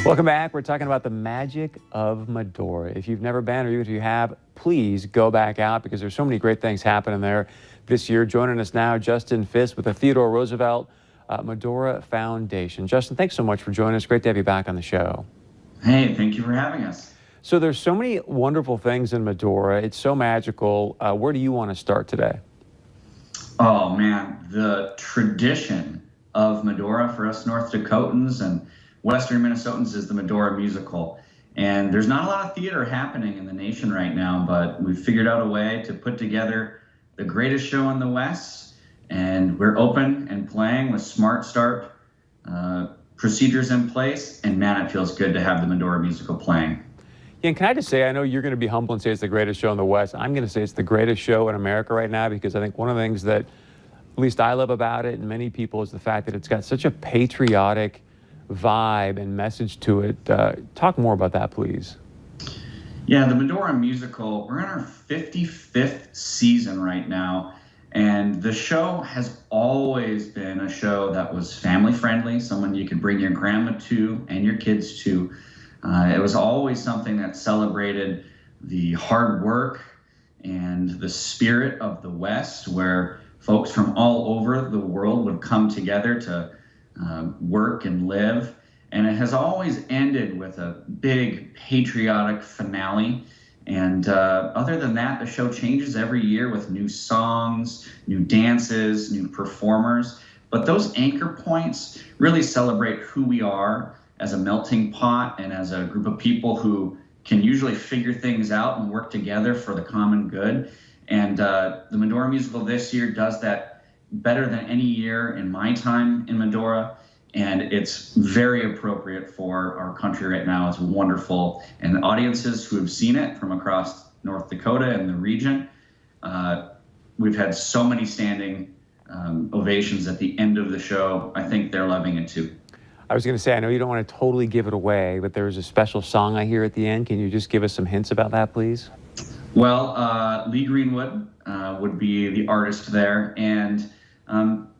Welcome back. We're talking about the magic of Medora. If you've never been, or even if you have, please go back out because there's so many great things happening there this year. Joining us now, Justin Fisk with the Theodore Roosevelt Medora Foundation. Justin, thanks so much for joining us. Great to have you back on the show. Hey, thank you for having us. So there's so many wonderful things in Medora. It's so magical. Where do you want to start today? Oh man, the tradition of Medora for us North Dakotans and Western Minnesotans is the Medora musical. And there's not a lot of theater happening in the nation right now, but we've figured out a way to put together the greatest show in the West. And we're open and playing with smart start procedures in place. And man, it feels good to have the Medora musical playing. Yeah, and can I just say, I know you're going to be humble and say it's the greatest show in the West. I'm going to say it's the greatest show in America right now because I think one of the things that at least I love about it and many people is the fact that it's got such a patriotic vibe and message to it. Talk more about that, please. Yeah, the Medora musical, we're in our 55th season right now. And the show has always been a show that was family friendly, someone you could bring your grandma to and your kids to. It was always something that celebrated the hard work and the spirit of the West, where folks from all over the world would come together to work and live. And it has always ended with a big patriotic finale. And other than that, the show changes every year with new songs, new dances, new performers. But those anchor points really celebrate who we are as a melting pot and as a group of people who can usually figure things out and work together for the common good. And the Medora musical this year does that better than any year in my time in Medora. And it's very appropriate for our country right now. It's wonderful. And audiences who have seen it from across North Dakota and the region, we've had so many standing ovations at the end of the show. I think they're loving it too. I was going to say, I know you don't want to totally give it away, but there's a special song I hear at the end. Can you just give us some hints about that, please? Well, Lee Greenwood would be the artist there. And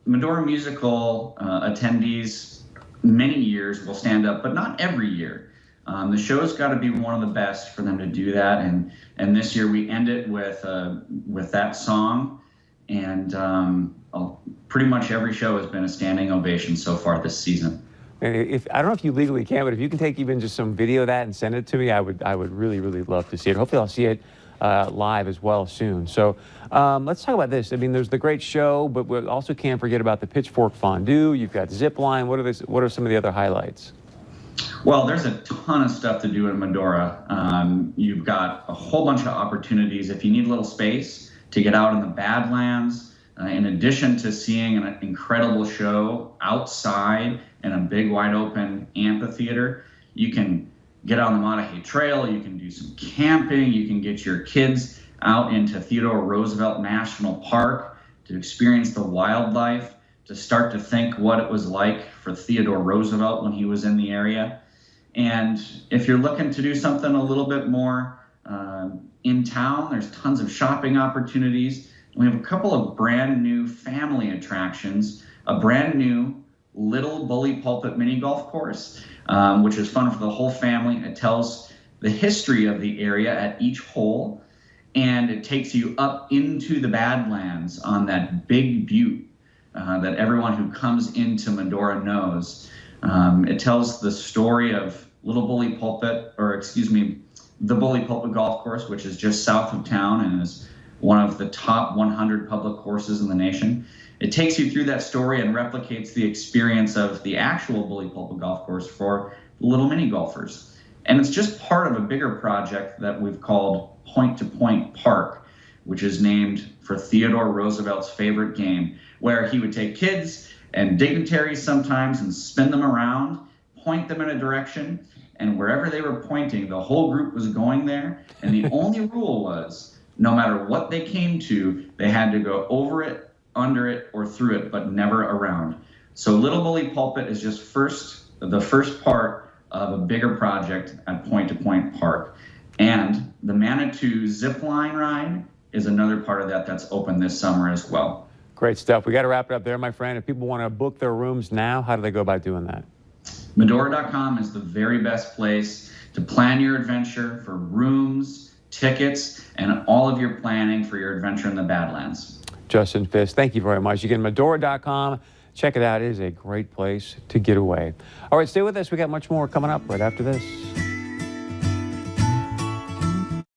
Medora musical attendees many years will stand up, but not every year. The show's got to be one of the best for them to do that. And this year we end it with that song. And pretty much every show has been a standing ovation so far this season. And I don't know if you legally can, but if you can take even just some video of that and send it to me, I would really, really love to see it. Hopefully I'll see it live as well soon. So let's talk about this. I mean, there's the great show, but we also can't forget about the pitchfork fondue. You've got zip line. What are some of the other highlights? Well, there's a ton of stuff to do in Medora. You've got a whole bunch of opportunities if you need a little space to get out in the Badlands. In addition to seeing an incredible show outside in a big wide open amphitheater, you can get on the Montahay Trail, you can do some camping, you can get your kids out into Theodore Roosevelt National Park to experience the wildlife, to start to think what it was like for Theodore Roosevelt when he was in the area. And if you're looking to do something a little bit more in town, there's tons of shopping opportunities. We have a couple of brand new family attractions, a brand new little Bully Pulpit mini golf course, which is fun for the whole family. It tells the history of the area at each hole, and it takes you up into the Badlands on that big butte that everyone who comes into Medora knows. It tells the story of Little Bully Pulpit, the Bully Pulpit Golf Course, which is just south of town and is one of the top 100 public courses in the nation. It takes you through that story and replicates the experience of the actual Bully Pulpit Golf Course for little mini golfers. And it's just part of a bigger project that we've called Point to Point Park, which is named for Theodore Roosevelt's favorite game, where he would take kids and dignitaries sometimes and spin them around, point them in a direction, and wherever they were pointing, the whole group was going there. And the only rule was, no matter what they came to, they had to go over it, under it, or through it, but never around. So Little Bully Pulpit is just the first part of a bigger project at Point to Point Park. And the Manitou zip line ride is another part of that that's open this summer as well. Great stuff. We got to wrap it up there, my friend. If people want to book their rooms now, how do they go about doing that? Medora.com is the very best place to plan your adventure for rooms, tickets, and all of your planning for your adventure in the Badlands. Justin Fisk, thank you very much. Again, Medora.com. Check it out. It is a great place to get away. All right, stay with us. We got much more coming up right after this.